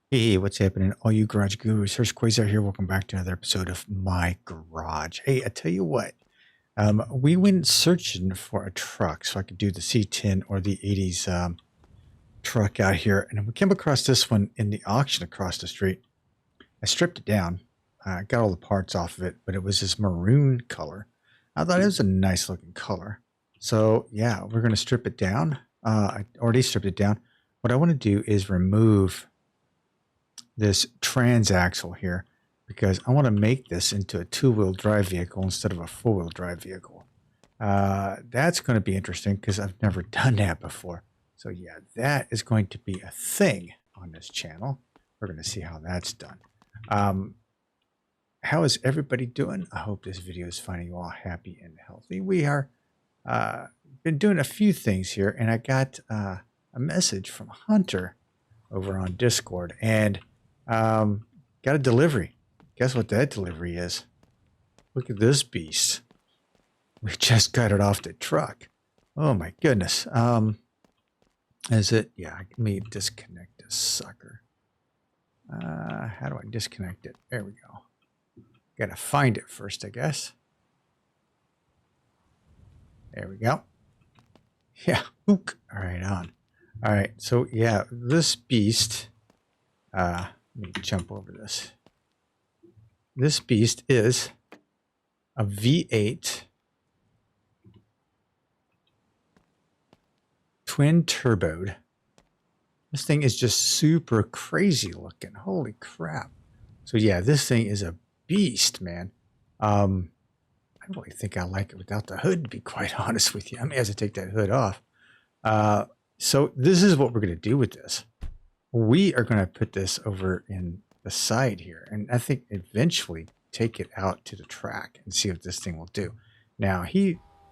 Hey, what's happening? All you garage gurus, here's Quayzar here. Welcome back to another episode of My Garage. Hey, I tell you what, we went searching for a truck so I could do the C10 or the 80s truck out here. And we came across this one in the auction across the street. I stripped it down. I got all the parts off of it, but it was this maroon color. I thought it was a nice looking color. So yeah, we're going to strip it down. I already stripped it down. What I want to do is remove this transaxle here because I want to make this into a two-wheel drive vehicle instead of a four-wheel drive vehicle. That's going to be interesting because I've never done that before. So yeah, that is going to be a thing on this channel. We're going to see how that's done. How is everybody doing? I hope this video is finding you all happy and healthy. We are been doing a few things here, and I got a message from Hunter over on Discord, and got a delivery. Guess what that delivery is? Look at this beast. We just got it off the truck. Oh my goodness. Is it? Yeah, let me disconnect this sucker. How do I disconnect it? There we go. Gotta find it first, I guess. There we go. Yeah. Ook. All right, on. All right. So yeah, this beast. Let me jump over this. This beast is a V8 twin turboed. This thing is just super crazy looking. Holy crap. So yeah, this thing is a beast, man. I really think I like it without the hood, to be quite honest with you. I may have to take that hood off. So this is what we're going to do with this. We are going to put this over in the side here, and I think eventually take it out to the track and see what this thing will do. Now,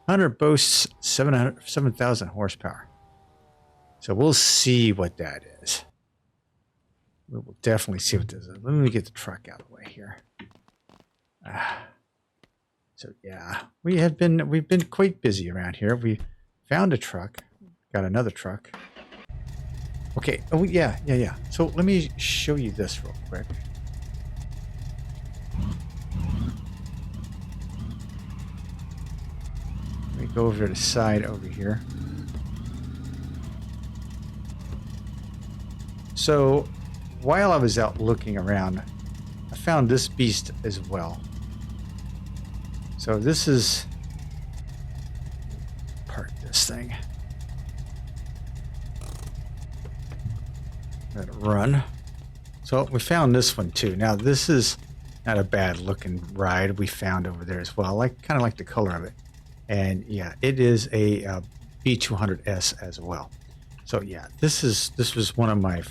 Hunter boasts 7,000 horsepower. So we'll see what that is. We will definitely see what this is. Let me get the truck out of the way here. So yeah, we've been quite busy around here. We found a truck, got another truck. Okay. Oh yeah. So let me show you this real quick. Let me go over to the side over here. So while I was out looking around, I found this beast as well. So this is part of this thing. Let it run. So we found this one too. Now this is not a bad looking ride we found over there as well. I kind of like the color of it. And yeah, it is a B200S as well. So yeah, this was one of my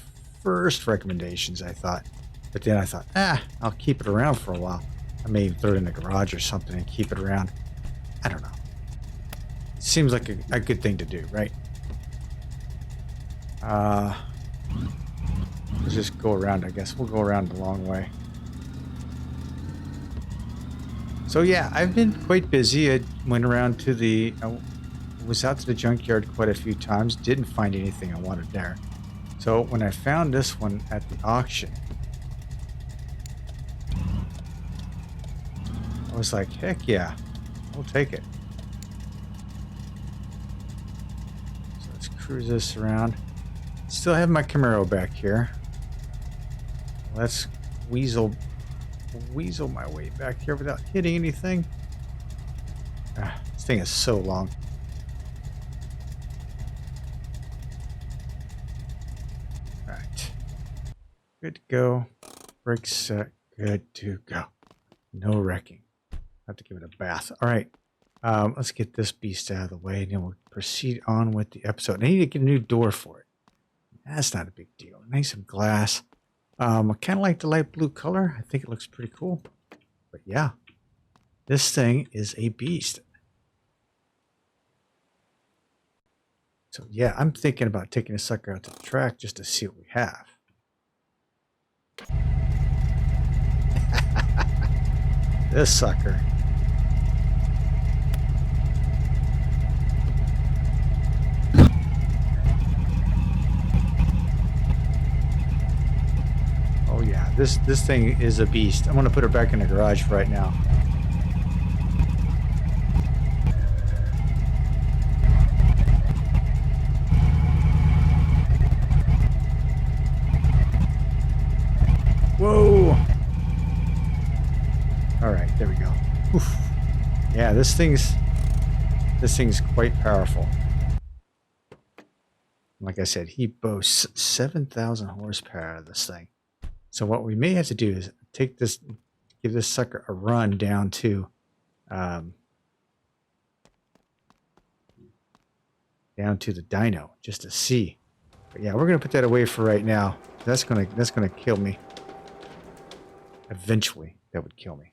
first recommendations, I thought. But then I thought, I'll keep it around for a while. I may even throw it in the garage or something and keep it around. I don't know. It seems like a good thing to do, right? Let's just go around, I guess. We'll go around the long way. So yeah, I've been quite busy. I went around to was out to the junkyard quite a few times. Didn't find anything I wanted there. So when I found this one at the auction, I was like, heck yeah, we'll take it. So let's cruise this around. Still have my Camaro back here. Let's weasel my way back here without hitting anything. This thing is so long. All right. Good to go. Brakes set. Good to go. No wrecking. Have to give it a bath. All right. Let's get this beast out of the way, and then we'll proceed on with the episode. I need to get a new door for it. That's not a big deal. Nice and glass. I kind of like the light blue color. I think it looks pretty cool. But yeah, this thing is a beast. So yeah, I'm thinking about taking a sucker out to the track just to see what we have. This sucker. yeah, this thing is a beast. I'm gonna put her back in the garage right now. Whoa! All right, there we go. Oof. Yeah, this thing's quite powerful. Like I said, he boasts 7,000 horsepower of this thing. So what we may have to do is take this, give this sucker a run down to the dyno just to see. But yeah, we're gonna put that away for right now. That's gonna kill me. Eventually, that would kill me.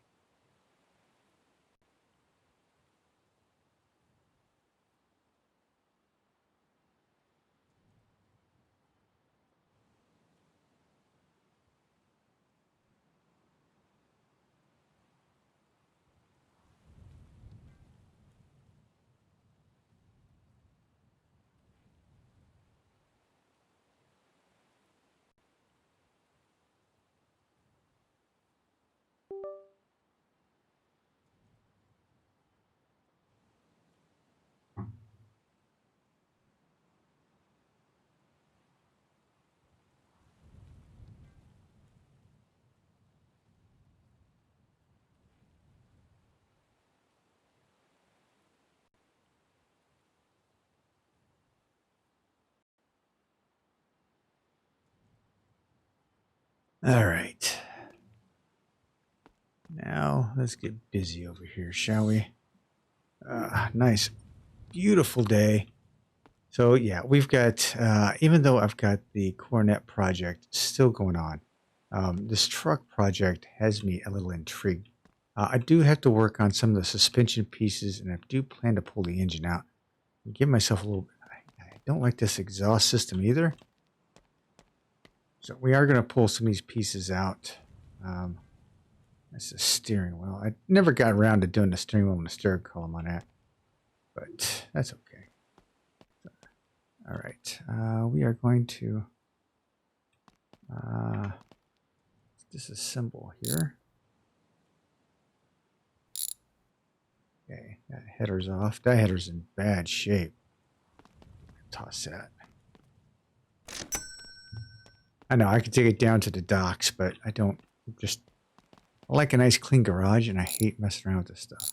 All right. Now let's get busy over here, shall we? Nice, beautiful day. So yeah, we've got, even though I've got the Cornet project still going on, this truck project has me a little intrigued. I do have to work on some of the suspension pieces, and I do plan to pull the engine out and give myself a little, I don't like this exhaust system either. So we are going to pull some of these pieces out. That's the steering wheel. I never got around to doing the steering wheel and the steering column on that, but that's okay. All right, we are going to disassemble here. Okay, that header's off. That header's in bad shape. Toss that. I know I could take it down to the docks, but I don't. I like a nice clean garage, and I hate messing around with this stuff.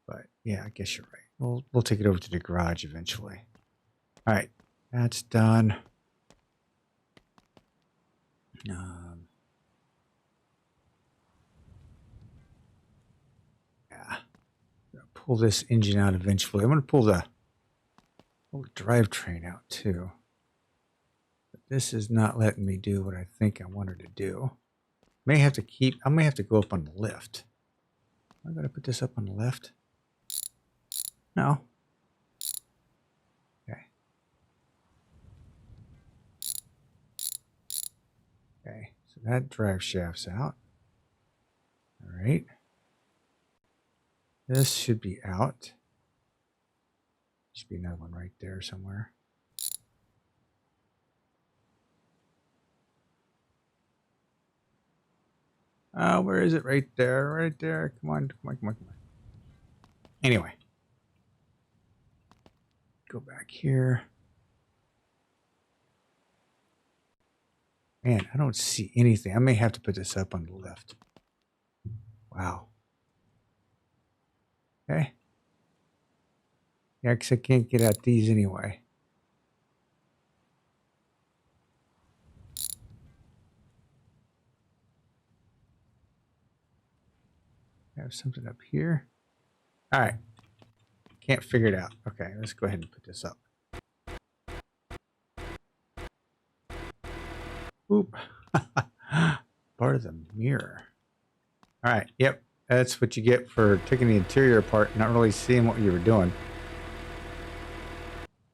But yeah, I guess you're right. We'll take it over to the garage eventually. All right, that's done. Yeah, pull this engine out eventually. I'm gonna pull the drivetrain out too. But this is not letting me do what I think I wanted to do. I may have to go up on the lift. Am I gonna put this up on the left? No. Okay. Okay, so that drive shaft's out. All right. This should be out. Should be another one right there somewhere. Where is it? Right there, right there. Come on, come on, come on, come on. Anyway. Go back here. Man, I don't see anything. I may have to put this up on the left. Wow. Okay. Yeah, because I can't get at these anyway. I have something up here. All right. Can't figure it out. Okay, let's go ahead and put this up. Oop. Part of the mirror. All right. Yep. That's what you get for taking the interior apart and not really seeing what you were doing.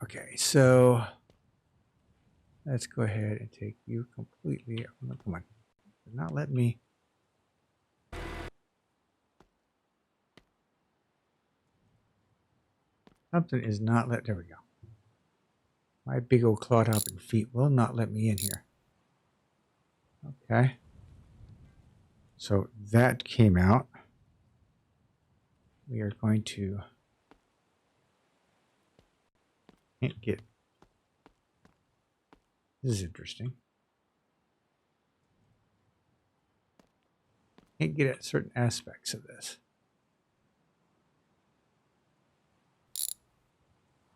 Okay, so let's go ahead and take you completely. Come on. They're not letting me. Something is not let. There we go. My big old clawed hopping feet will not let me in here. Okay. So that came out. We are going to can't get. This is interesting. Can't get at certain aspects of this.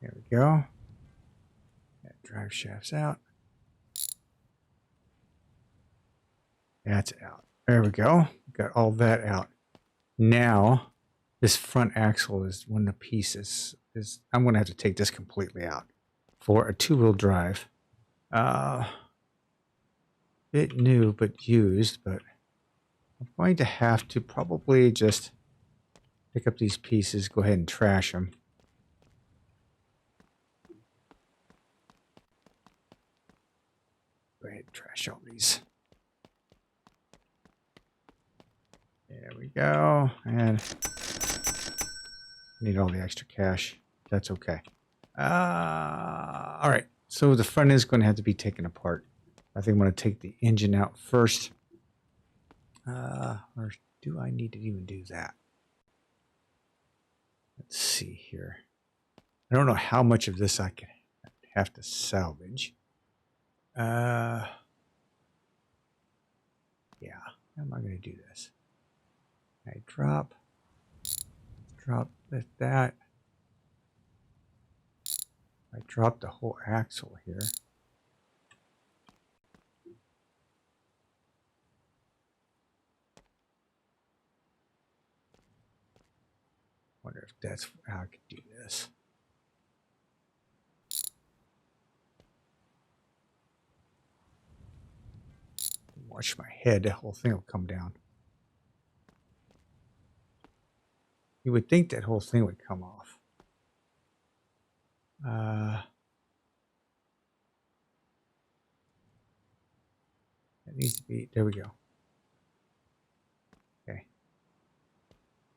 There we go. That drive shaft's out. That's out. There we go. Got all that out. Now, this front axle is one of the pieces. I'm going to have to take this completely out for a two-wheel drive. Bit new but used, but I'm going to have to probably just pick up these pieces, go ahead and trash them. Go ahead and trash all these. There we go. And need all the extra cash. That's okay. All right. So the front is going to have to be taken apart. I think I'm going to take the engine out first. Or do I need to even do that? Let's see here. I don't know how much of this I can have to salvage. Yeah. How am I going to do this? I drop with that. I drop the whole axle here. Wonder if that's how I could do this. Watch my head, the whole thing will come down. You would think that whole thing would come off. It needs to be, there we go. Okay.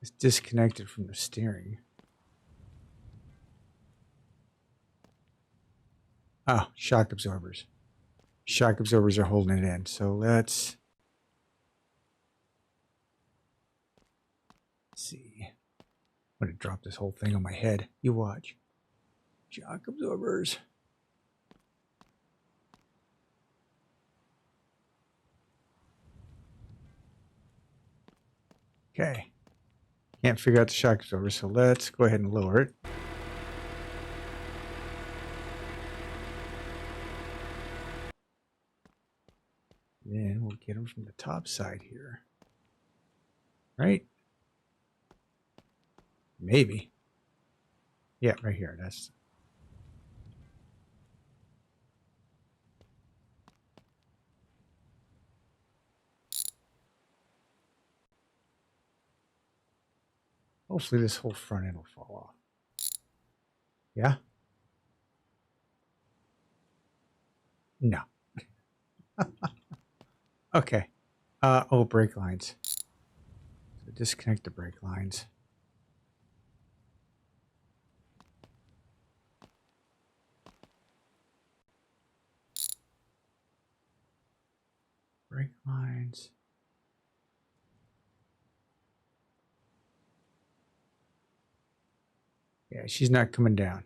It's disconnected from the steering. Oh, shock absorbers. Shock absorbers are holding it in. So let's see. I'm going to drop this whole thing on my head. You watch. Shock absorbers. Okay. Can't figure out the shock absorber, so let's go ahead and lower it. Then we'll get them from the top side here. Right? Maybe. Yeah, right here. That's. Hopefully this whole front end will fall off. Yeah? No. Okay. Oh, brake lines. So disconnect the brake lines. Brake lines. Yeah, she's not coming down.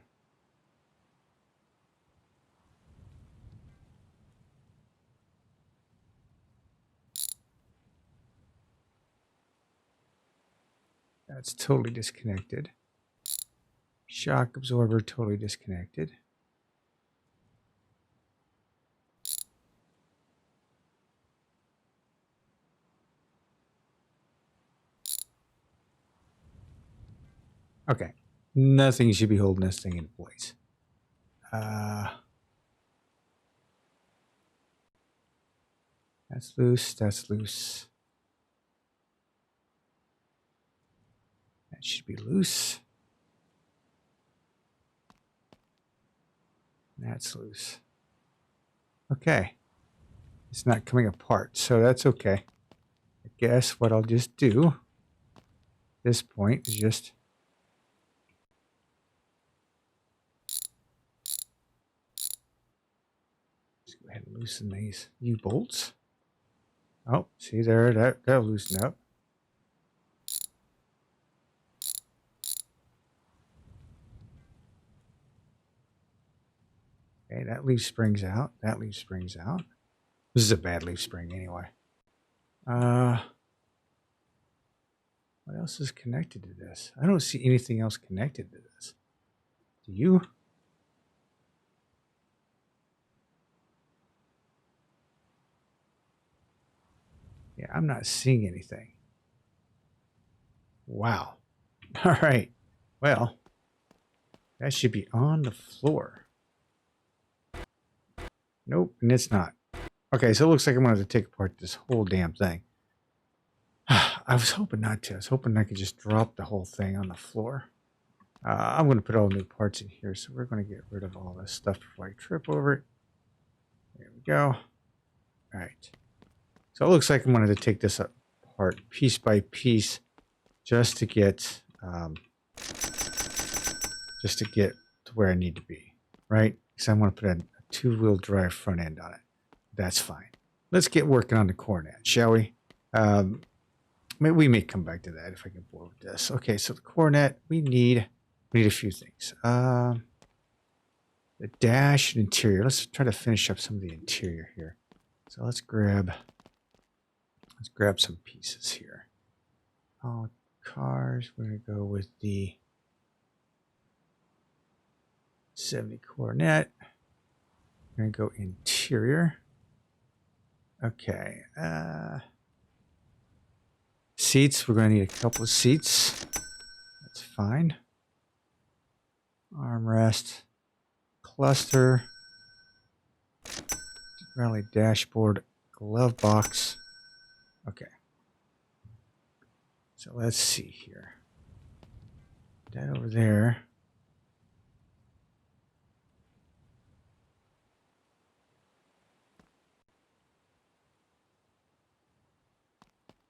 That's totally disconnected. Shock absorber totally disconnected. Okay. Nothing should be holding this thing in place. That's loose. That's loose. That should be loose. That's loose. Okay. It's not coming apart, so that's okay. I guess what I'll just do at this point is just go ahead and loosen these U-bolts. Oh, see there, that'll loosen up. Okay, that leaf springs out. That leaf springs out. This is a bad leaf spring anyway. What else is connected to this? I don't see anything else connected to this. Do you? Yeah, I'm not seeing anything. Wow. All right. Well, that should be on the floor. Nope, and it's not. Okay, so it looks like I'm going to have to take apart this whole damn thing. I was hoping not to. I was hoping I could just drop the whole thing on the floor. I'm going to put all new parts in here, so we're going to get rid of all this stuff before I trip over it. There we go. All right. So it looks like I'm going to have to take this apart piece by piece just to get to where I need to be, right? Because I want to put a two-wheel drive front end on it. That's fine. Let's get working on the coronet, shall we? Maybe we may come back to that if I get bored with this. Okay, so the coronet, we need a few things. The dash and interior. Let's try to finish up some of the interior here. So let's grab some pieces here. Oh, cars. We're gonna go with the 70 coronet. We're gonna go interior. Okay. Seats. We're gonna need a couple of seats. That's fine. Armrest. Cluster. Rally dashboard. Glove box. Okay. So let's see here. That over there.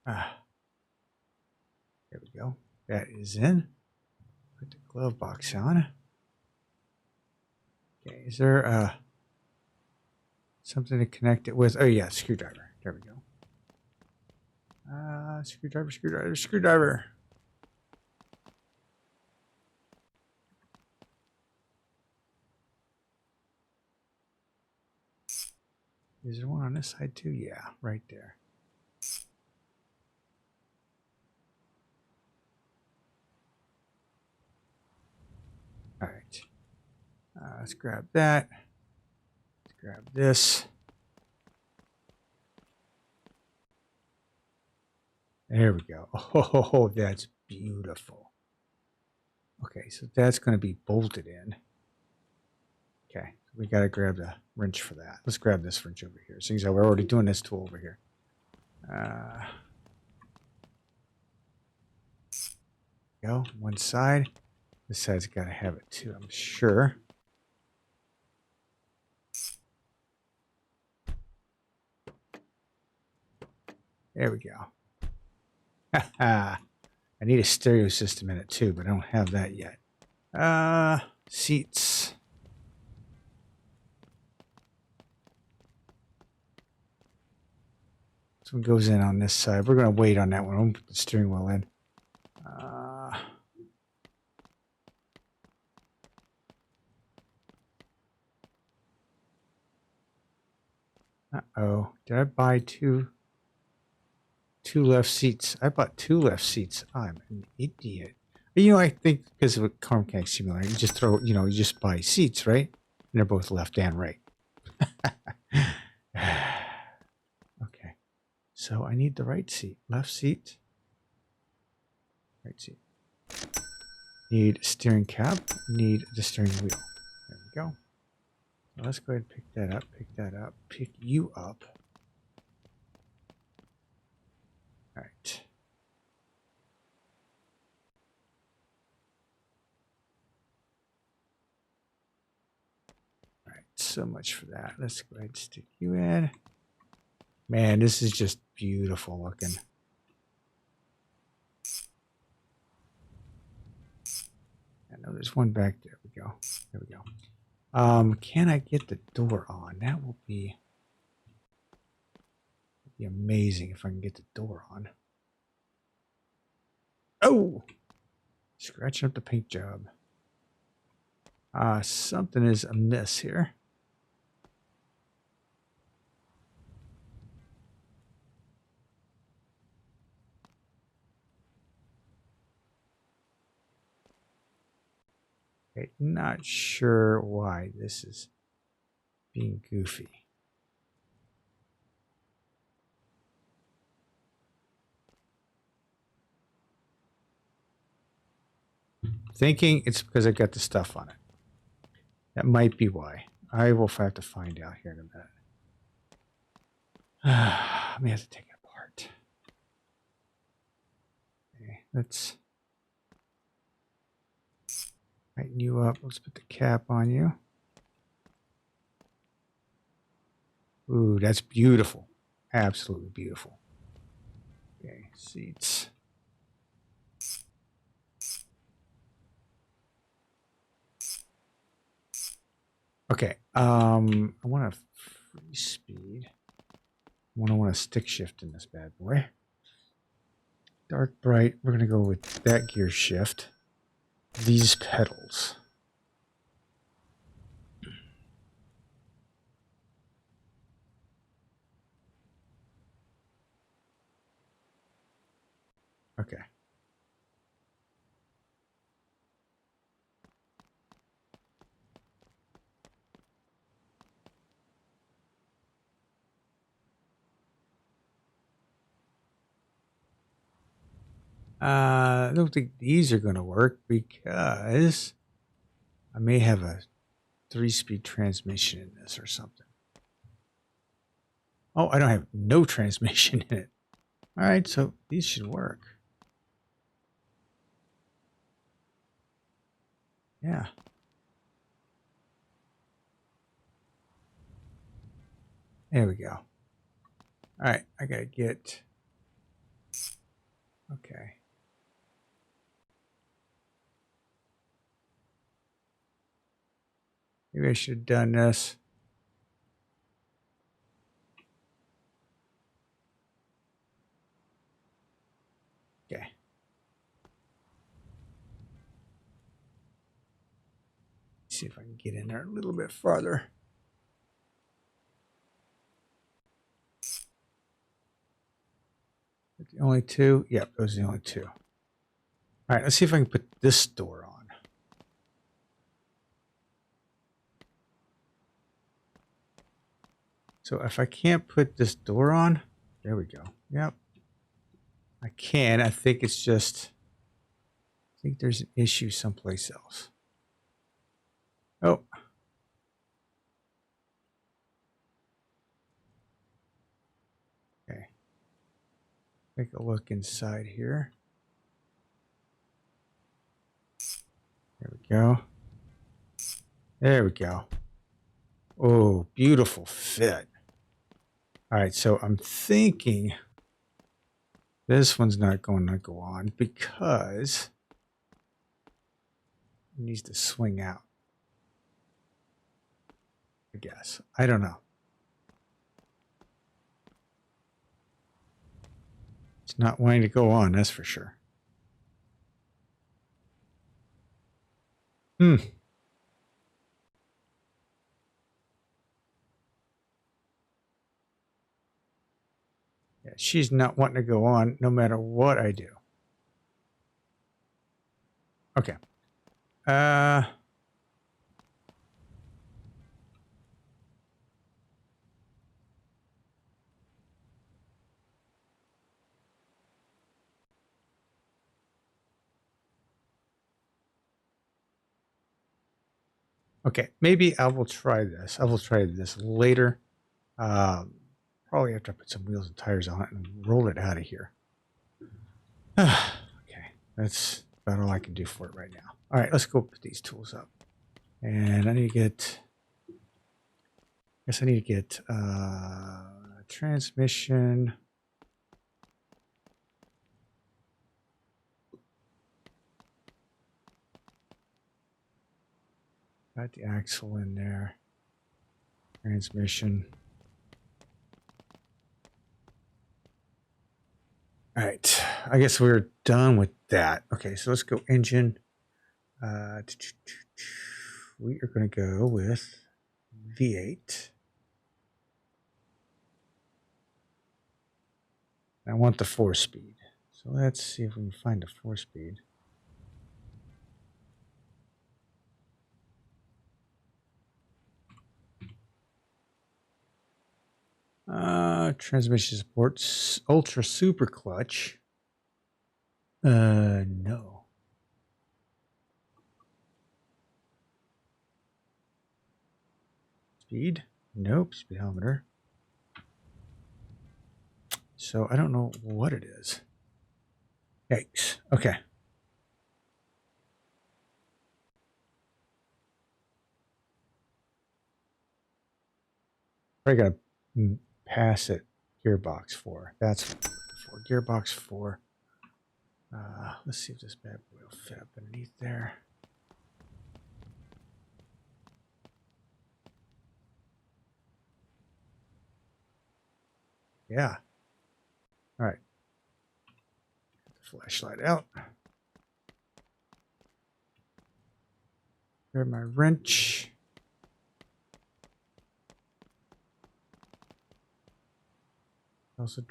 There we go. That is in. Put the glove box on. Okay, is there something to connect it with? Oh yeah, screwdriver. There we go. Screwdriver. Is there one on this side too? Yeah, right there. All right. Let's grab that. Let's grab this. There we go. Oh, that's beautiful. Okay, so that's going to be bolted in. Okay, we got to grab the wrench for that. Let's grab this wrench over here. Seeing as we're already doing this tool over here. Go one side. This side's got to have it too, I'm sure. There we go. I need a stereo system in it too, but I don't have that yet. Seats. This one goes in on this side. We're going to wait on that one. We'll put the steering wheel in. Uh-oh. Did I buy two left seats? I bought two left seats. I'm an idiot. But, I think because of a car mechanic simulator, you just throw, you just buy seats, right? And they're both left and right. Okay. So I need the right seat. Left seat. Right seat. Need steering cap. Need the steering wheel. There we go. So let's go ahead and pick that up. Pick that up. Pick you up. All right. All right. So much for that. Let's go ahead and stick you in. Man, this is just beautiful looking. I know there's one back there. We go. There we go. Can I get the door on? That will be Be amazing if I can get the door on. Oh! Scratching up the paint job. Something is amiss here. Okay, not sure why this is being goofy. Thinking it's because I got the stuff on it. That might be why. I will have to find out here in a minute. I may have to take it apart. Okay, let's tighten you up. Let's put the cap on you. Ooh, that's beautiful. Absolutely beautiful. Okay, seats. Okay, I want a free speed. I want a stick shift in this bad boy. Dark bright. We're gonna go with that gear shift. These pedals. Okay. I don't think these are going to work because I may have a 3-speed transmission in this or something. Oh, I don't have no transmission in it. All right, so these should work. Yeah. There we go. All right, I got to get... Okay. Maybe I should have done this. Okay. See if I can get in there a little bit farther. The only two? Yep, those are the only two. All right, let's see if I can put this door on. So if I can't put this door on, there we go. Yep. I can. I think it's just, I think there's an issue someplace else. Oh. Okay. Take a look inside here. There we go. There we go. Oh, beautiful fit. All right, so I'm thinking this one's not going to go on because it needs to swing out. I guess. I don't know. It's not wanting to go on, that's for sure. Yeah, she's not wanting to go on no matter what I do. Okay. Okay, maybe I will try this. I will try this later. Probably after I put some wheels and tires on it and roll it out of here. Okay, that's about all I can do for it right now. All right, let's go put these tools up. And I need to get, I guess I need to get transmission. Got the axle in there. Transmission. All right, I guess we're done with that. Okay, so let's go engine. We are going to go with V8. I want the 4-speed. So let's see if we can find a 4-speed. Transmission supports ultra super clutch. No. Speed? Nope. Speedometer. So I don't know what it is. Yikes. Okay. I gotta pass it. Gearbox 4. That's what I'm looking for. Gearbox 4. Let's see if this bad boy will fit up underneath there. Yeah. All right. Get the flashlight out. Grab my wrench. Also,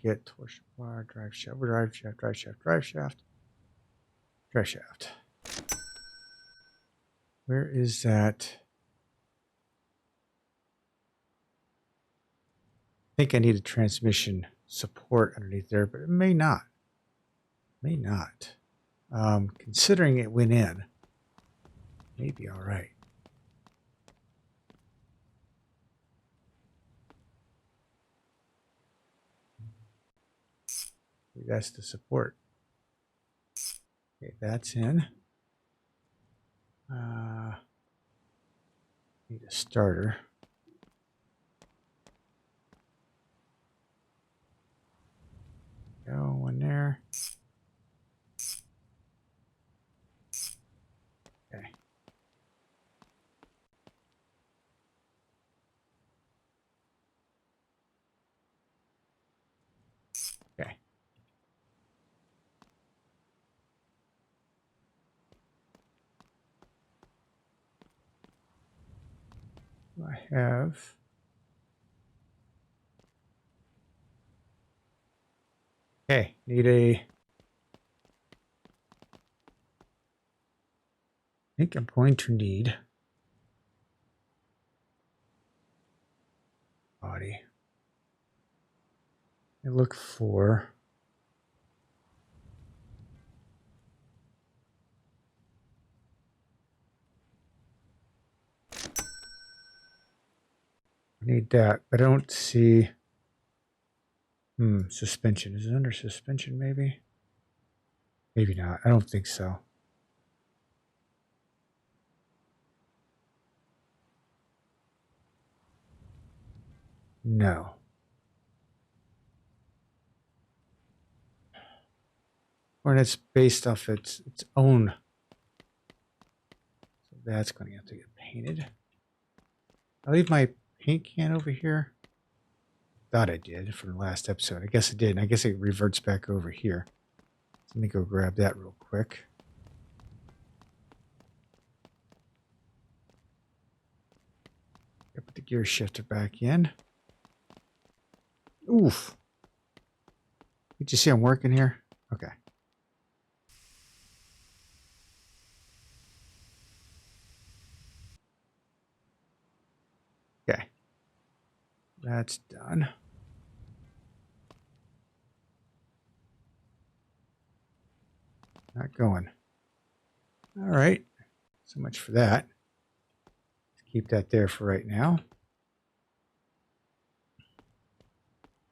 get torsion bar, drive shaft, drive shaft, drive shaft, drive shaft, drive shaft. Where is that? I think I need a transmission support underneath there, but it may not. May not. Considering it went in, maybe all right. That's the support. Okay, that's in. Need a starter. Go one there. Okay. Okay. I have. Okay, need a. I think I'm going to need body. I look for. I need that, but I don't see. Suspension. Is it under suspension, maybe? Maybe not. I don't think so. No. Or it's based off its own. So that's going to have to get painted. I'll leave my paint can over here. Thought I did from the last episode. I guess it did. And I guess it reverts back over here. Let me go grab that real quick. Put the gear shifter back in. Oof. Did you see I'm working here? Okay. Okay. That's done. Not going. All right. So much for that. Let's keep that there for right now.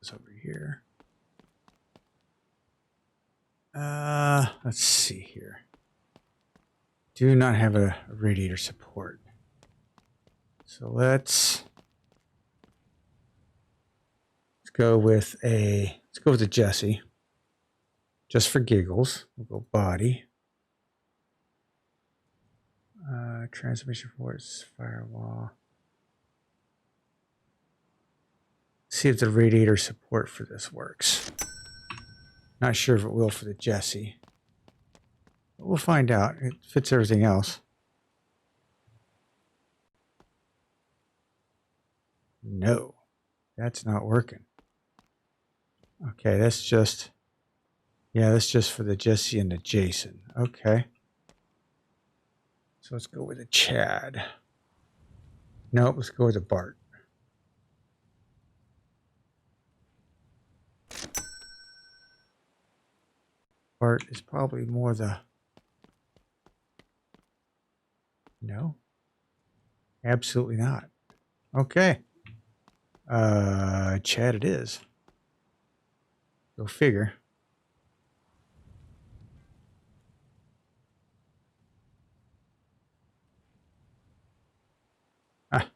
It's over here. Let's see here. Do not have a radiator support. So let's go with a Jesse. Just for giggles. We'll go body. Transmission force, firewall. see if the radiator support for this works. Not sure if it will for the Jessie. But we'll find out. It fits everything else. No, that's not working. Okay, that's just... Yeah, that's just for the Jessie and the Jason. Okay. So let's go with a Chad. Nope, let's go with a Bart. Bart is probably more the... No. Absolutely not. Okay. Chad it is. Go figure. Ah.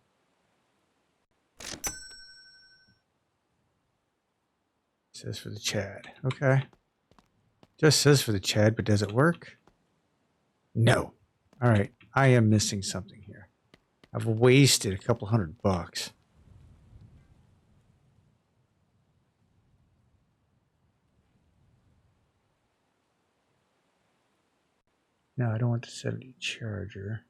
Says for the Chad. Okay. Just says for the Chad, but does it work? No. All right. I am missing something here. I've wasted a couple $100. No, I don't want the 70 charger.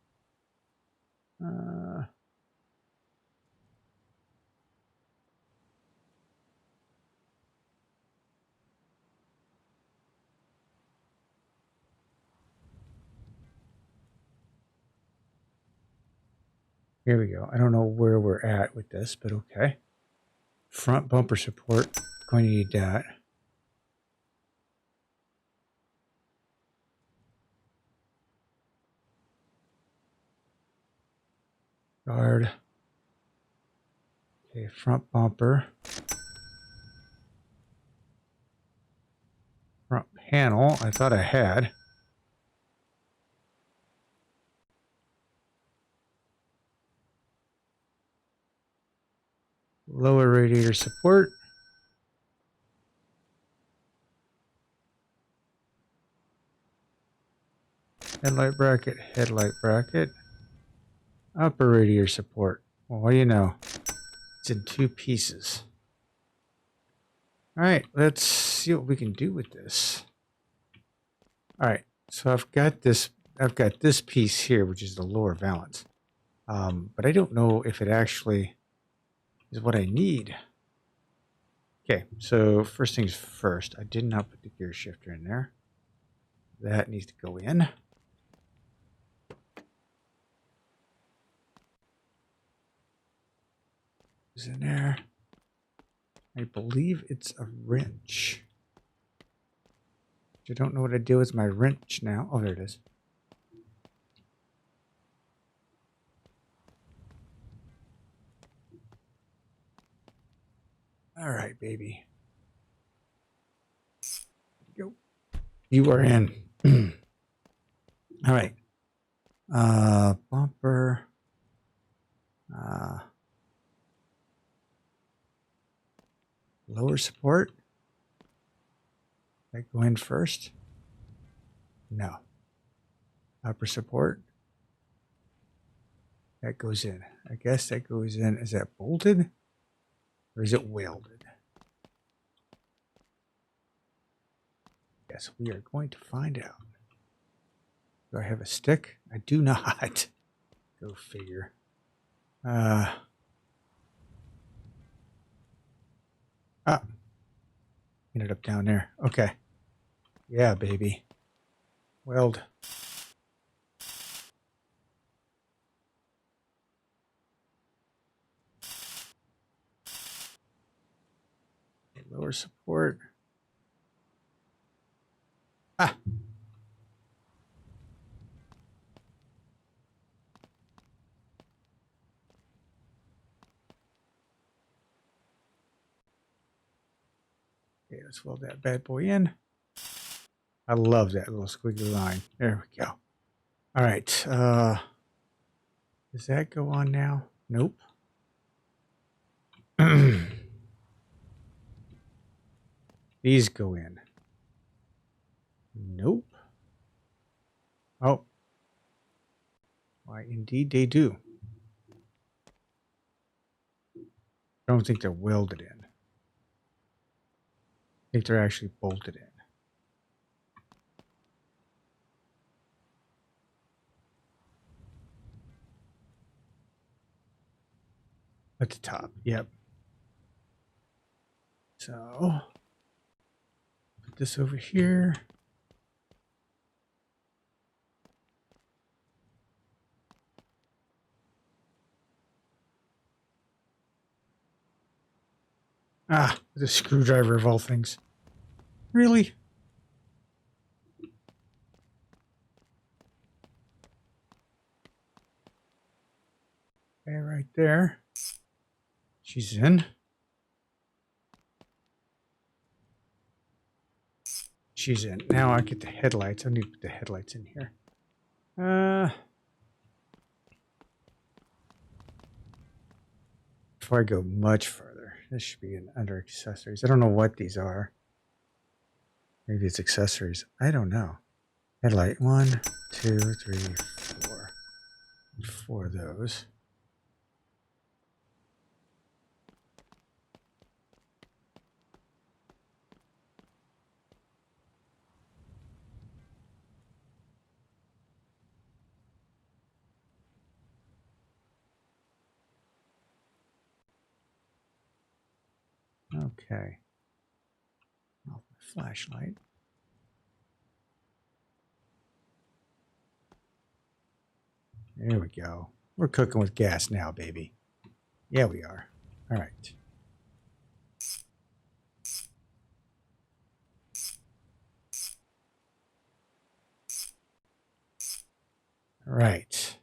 Here we go. I don't know where we're at with this, but okay. Front bumper support. Going to need that. Guard. Okay, front bumper. Front panel. I thought I had. Lower radiator support. Headlight bracket, headlight bracket. Upper radiator support. Well, what do you know? It's in two pieces. All right, let's see what we can do with this. All right, so I've got this piece here, which is the lower valance. But I don't know if it actually is what I need. Okay, so first things first, I did not put the gear shifter in there. That needs to go in. Is in there. I believe it's a wrench. I don't know what I do with my wrench now. Oh, there it is. All right, baby. Go. You are in. All right. Bumper. Lower support. I go in first. No. Upper support. That goes in. I guess that goes in. Is that bolted? Or is it welded? Yes, we are going to find out. Do I have a stick? I do not. Go figure. Ended up down there. Okay. Yeah, baby. Weld. Lower support. Ah. Okay, let's weld that bad boy in. I love that little squiggly line. There we go. All right. Does that go on now? Nope. These go in. Nope. Oh. Why, indeed they do. I don't think they're welded in. think they're actually bolted in. At the top, yep. So, put this over here. Ah, the screwdriver of all things. Really? Okay, right there. She's in. She's in. Now I get the headlights. I need to put the headlights in here. Before I go much further, this should be in under accessories. I don't know what these are. Maybe it's accessories. I don't know. Headlight 1, 2, 3, 4. 4 of those. Okay. Off my flashlight. There we go. We're cooking with gas now, baby. Yeah, we are. All right. All right.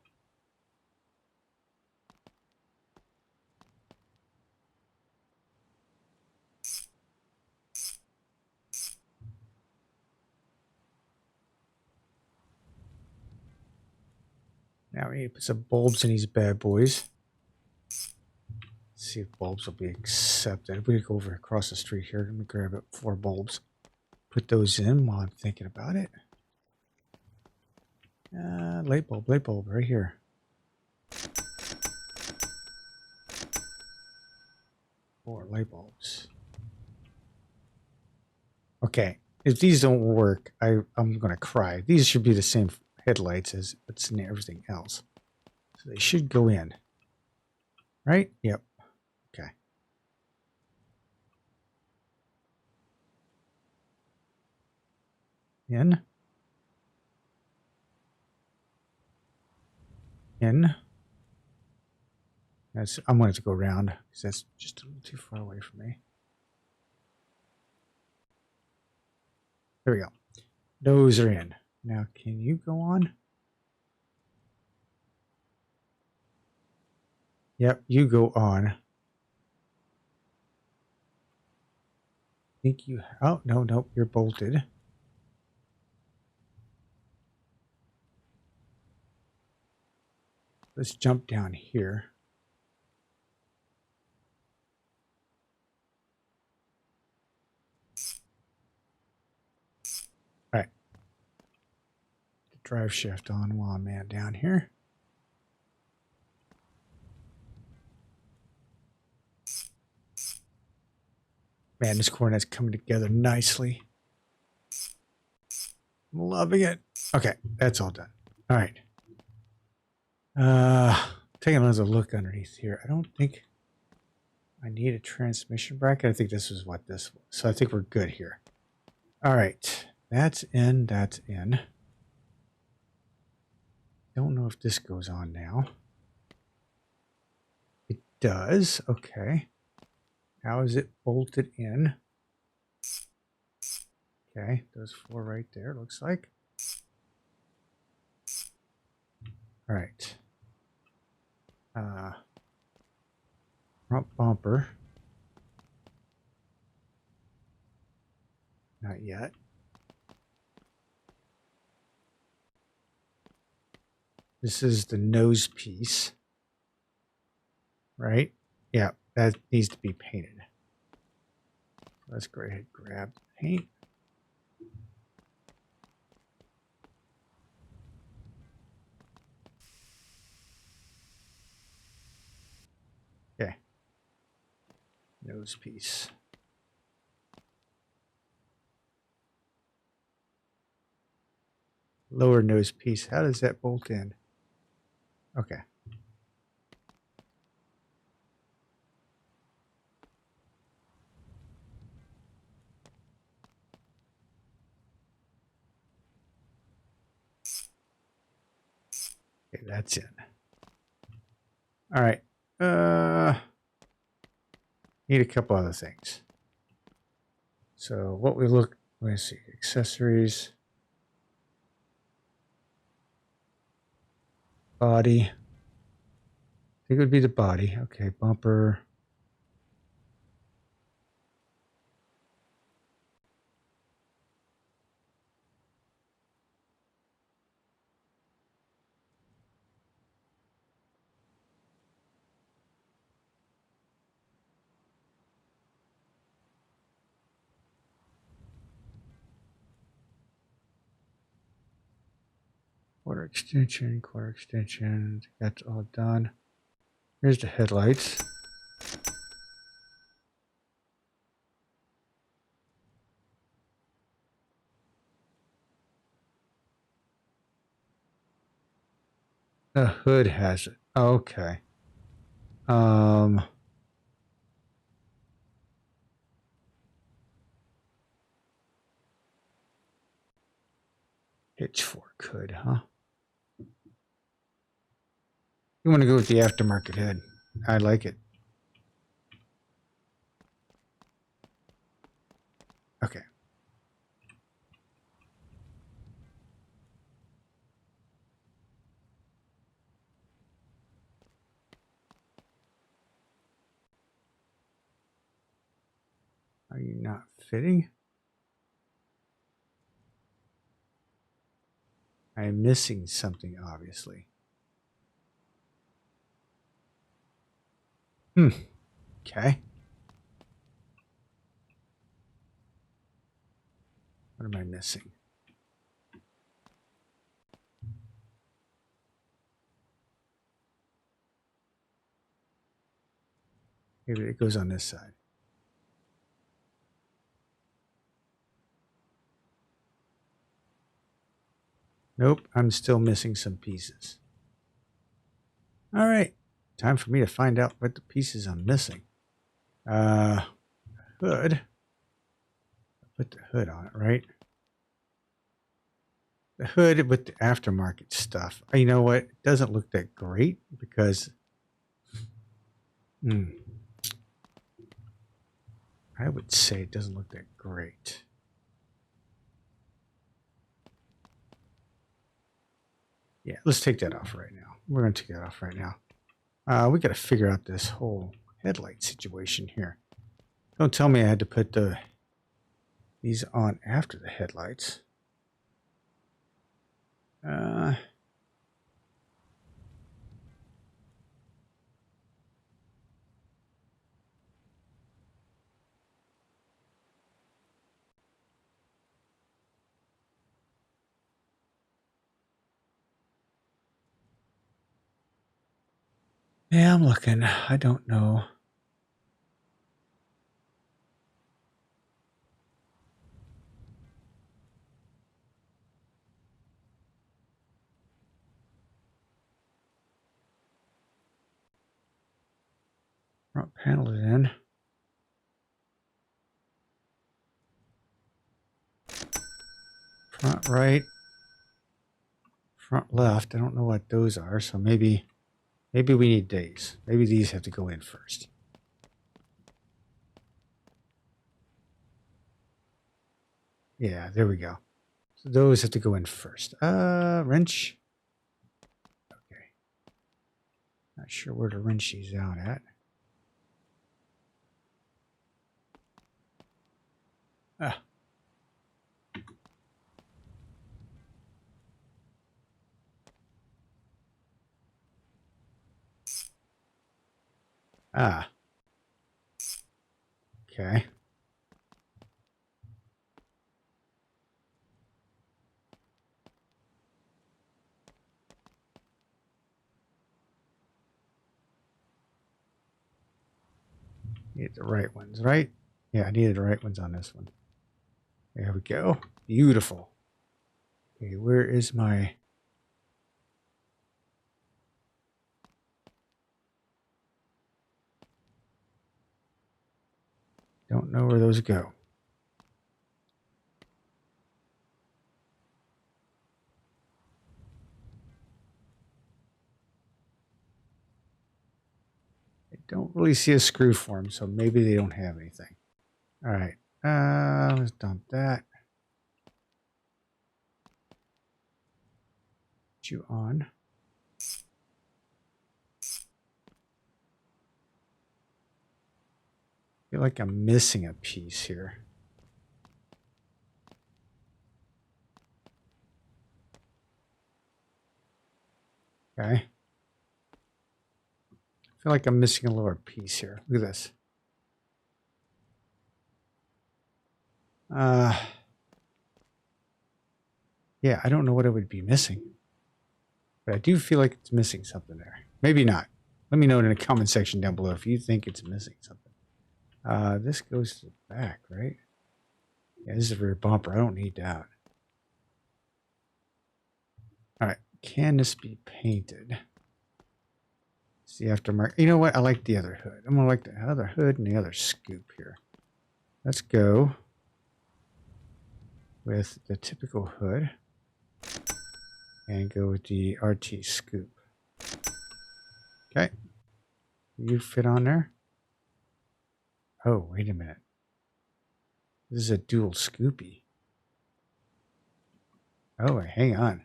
Now we need to put some bulbs in these bad boys. Let's see if bulbs will be accepted. We go over across the street here. Let me grab 4 bulbs. Put those in while I'm thinking about it. Light bulb right here. Four light bulbs. Okay, if these don't work, I'm gonna cry. These should be the same headlights as what's in everything else, so they should go in. Right? Yep. Okay. In. In. I'm going to go around because that's just a little too far away from me. There we go. Those are in. Now, can you go on? Yep, you go on. I think you... Oh, no, you're bolted. Let's jump down here. All right. The drive shaft on while I'm down here. Man, this coordinate's coming together nicely. I'm loving it. Okay, that's all done. All right. Taking another look underneath here. I don't think I need a transmission bracket. I think this is what this was. So I think we're good here. All right. That's in. That's in. Don't know if this goes on now. It does. Okay. How is it bolted in? Okay. Those 4 right there, looks like. All right. Front bumper. Not yet. This is the nose piece. Right? Yeah, that needs to be painted. Let's go ahead and grab the paint. Okay. Nose piece. lower nose piece. How does that bolt in? Okay. Okay, that's in. All right. Need a couple other things. So what we look, let's see, accessories, body. I think it would be the body. Okay, bumper. Quarter extension. That's all done. Here's the headlights. The hood has it. Okay. Pitchfork hood, huh? You want to go with the aftermarket hood. I like it. Okay. Are you not fitting? I'm missing something, obviously. Okay. What am I missing? Maybe it goes on this side. Nope, I'm still missing some pieces. All right. Time for me to find out what the pieces I'm missing. Hood. Put the hood on it, right? The hood with the aftermarket stuff. You know what? It doesn't look that great because I would say it doesn't look that great. Yeah, let's take that off right now. We're going to take that off right now. We got to figure out this whole headlight situation here. Don't tell me I had to put these on after the headlights. Yeah, I'm looking. I don't know. Front panel is in. Front right. Front left. I don't know what those are, so maybe we need these. Maybe these have to go in first. Yeah, there we go. So those have to go in first. Wrench. Okay. Not sure where to wrench these out at. Ah. Ah. Okay. Need the right ones, right? Yeah, I needed the right ones on this one. There we go. Beautiful. Okay, where is my... Don't know where those go. I don't really see a screw for them, so maybe they don't have anything. All right, let's dump that. Put you on. I feel like I'm missing a piece here. Okay. I feel like I'm missing a lower piece here. Look at this. Yeah, I don't know what I would be missing. But I do feel like it's missing something there. Maybe not. Let me know in the comment section down below if you think it's missing something. This goes to the back, right? Yeah, this is a rear bumper. I don't need that. All right. Can this be painted? It's the aftermarket. You know what? I like the other hood. I'm going to like the other hood and the other scoop here. Let's go with the typical hood and go with the RT scoop. Okay. You fit on there? Oh, wait a minute. This is a dual scoopy. Oh, hang on.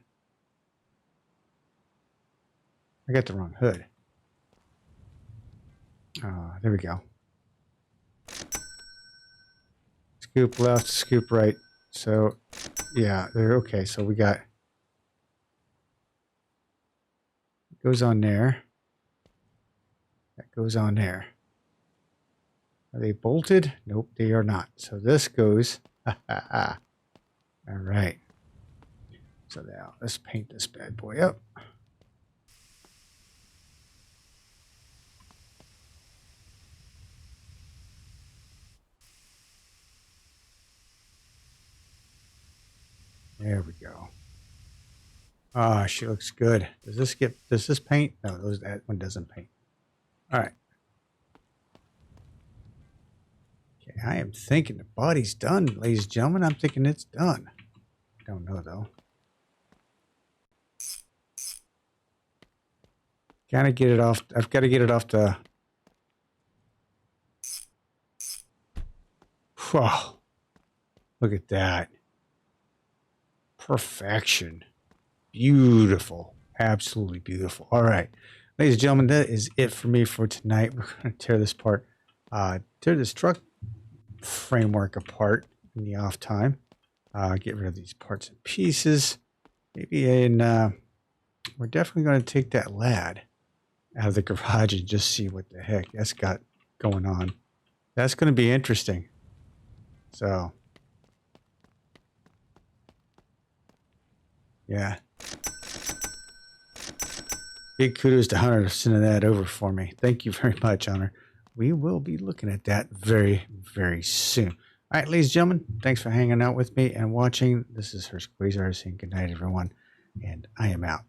I got the wrong hood. There we go. Scoop left, scoop right. So, yeah, they're okay. So we got... Goes on there. That goes on there. Are they bolted? Nope, they are not. So this goes. All right. So now let's paint this bad boy up. There we go. Ah, she looks good. Does this paint? No, that one doesn't paint. All right. Okay, I am thinking the body's done, ladies and gentlemen. I'm thinking it's done. Don't know though. Gotta get it off. I've got to get it off the... Whoa. Look at that. Perfection. Beautiful. Absolutely beautiful. All right. Ladies and gentlemen, that is it for me for tonight. We're going to tear this part, tear this truck framework apart in the off time. Get rid of these parts and pieces. Maybe we're definitely going to take that lad out of the garage and just see what the heck that's got going on. That's going to be interesting. So, yeah. Big kudos to Hunter for sending that over for me. Thank you very much, Hunter. We will be looking at that very, very soon. All right, ladies and gentlemen, thanks for hanging out with me and watching. This is Hurst Quayzar saying good night, everyone, and I am out.